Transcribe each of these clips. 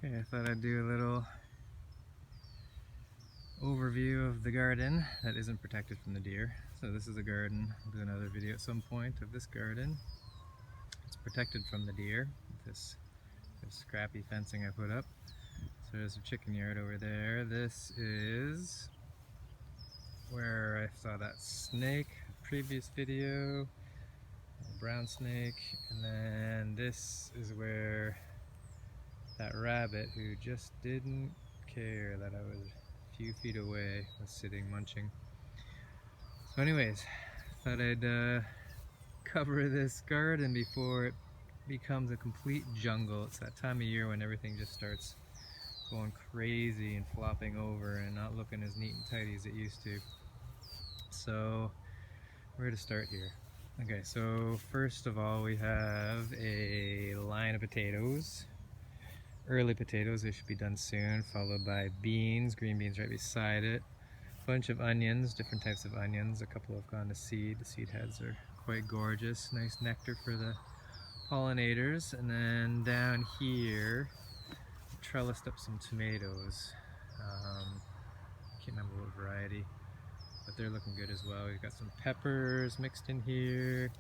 Okay, I thought I'd do a little overview of the garden that isn't protected from the deer. So this is a garden. I'll do another video at some point of this garden. It's protected from the deer with this scrappy fencing I put up. So there's a chicken yard over there. This is where I saw that snake, previous video, a brown snake, and then this is where that rabbit who just didn't care that I was a few feet away was sitting munching. So anyways, thought I'd cover this garden before it becomes a complete jungle. It's that time of year when everything just starts going crazy and flopping over and not looking as neat and tidy as it used to. So where to start here? Okay, so first of all we have a line of potatoes. Early potatoes, they should be done soon, followed by beans, green beans right beside it. Bunch of onions, different types of onions. A couple have gone to seed. The seed heads are quite gorgeous. Nice nectar for the pollinators. And then down here, trellised up some tomatoes. Can't remember what variety, but they're looking good as well. We've got some peppers mixed in here.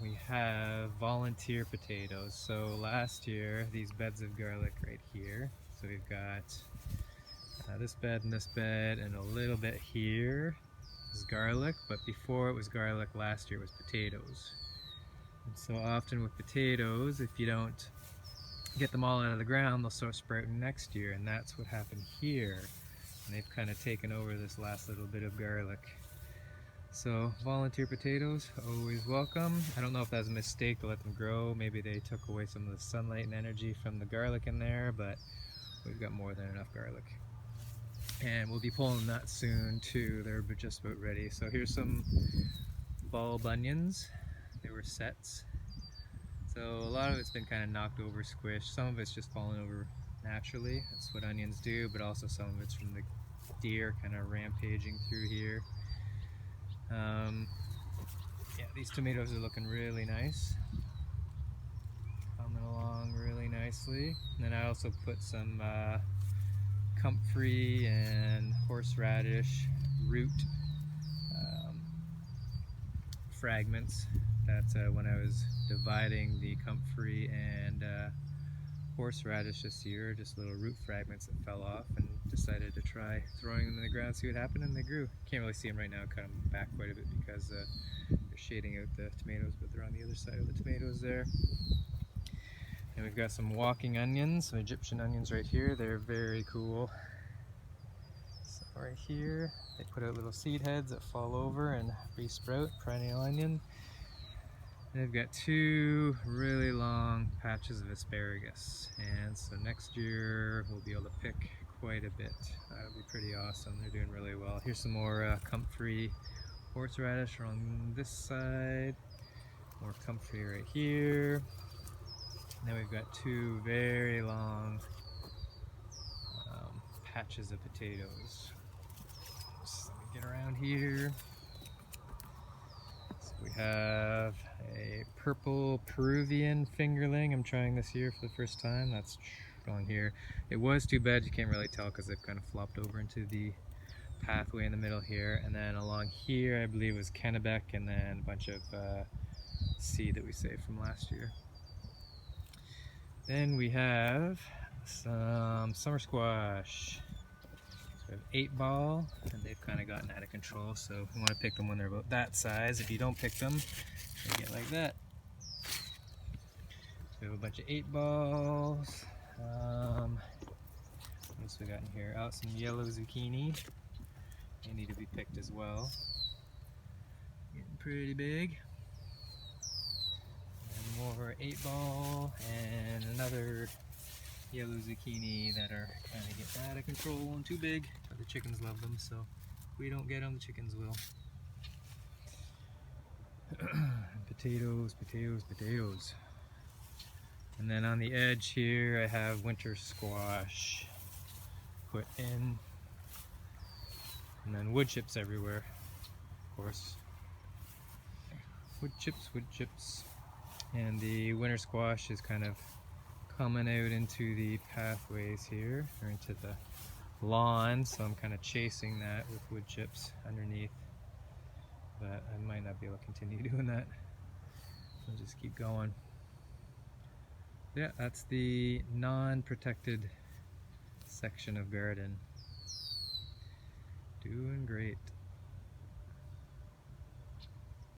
We have volunteer potatoes. So last year, these beds of garlic right here. So we've got this bed and a little bit here is garlic, but before it was garlic last year it was potatoes. And so often with potatoes, if you don't get them all out of the ground, they'll start sprouting next year, and that's what happened here. And they've kind of taken over this last little bit of garlic. So volunteer potatoes, always welcome. I don't know if that was a mistake to let them grow. Maybe they took away some of the sunlight and energy from the garlic in there, but we've got more than enough garlic. And we'll be pulling that soon too. They're just about ready. So here's some bulb onions. They were sets. So a lot of it's been kind of knocked over, squished. Some of it's just fallen over naturally. That's what onions do, but also some of it's from the deer kind of rampaging through here. Yeah, these tomatoes are looking really nice. Coming along really nicely. And then I also put some comfrey and horseradish root fragments. That's when I was dividing the comfrey and horseradish this year, just little root fragments that fell off, and decided to try throwing them in the ground, see what happened, and they grew. Can't really see them right now, cut them back quite a bit because they're shading out the tomatoes, but they're on the other side of the tomatoes there. And we've got some walking onions, some Egyptian onions right here. They're very cool. So right here, they put out little seed heads that fall over and re-sprout, perennial onion. And they've got two really long patches of asparagus. And so next year we'll be able to pick quite a bit. That'll be pretty awesome. They're doing really well. Here's some more comfrey horseradish on this side. More comfrey right here. And then we've got two very long patches of potatoes. So let me get around here. So we have a purple Peruvian fingerling I'm trying this year for the first time. That's going here. It was too bad, you can't really tell because they've kind of flopped over into the pathway in the middle here. And then along here I believe was Kennebec, and then a bunch of seed that we saved from last year. Then we have some summer squash. So we have 8-ball, and they've kind of gotten out of control, so you want to pick them when they're about that size. If you don't pick them, they get like that. So we have a bunch of 8-balls. What else we got in here? Oh, some yellow zucchini. They need to be picked as well. Getting pretty big. And more 8-ball and another yellow zucchini that are kind of getting out of control and too big, but the chickens love them, so if we don't get them, the chickens will. Potatoes, potatoes, potatoes. And then on the edge here I have winter squash put in, and then wood chips everywhere, of course. Wood chips, wood chips. And the winter squash is kind of coming out into the pathways here, or into the lawn, so I'm kind of chasing that with wood chips underneath, but I might not be able to continue doing that. I'll just keep going. Yeah, that's the non-protected section of garden. Doing great.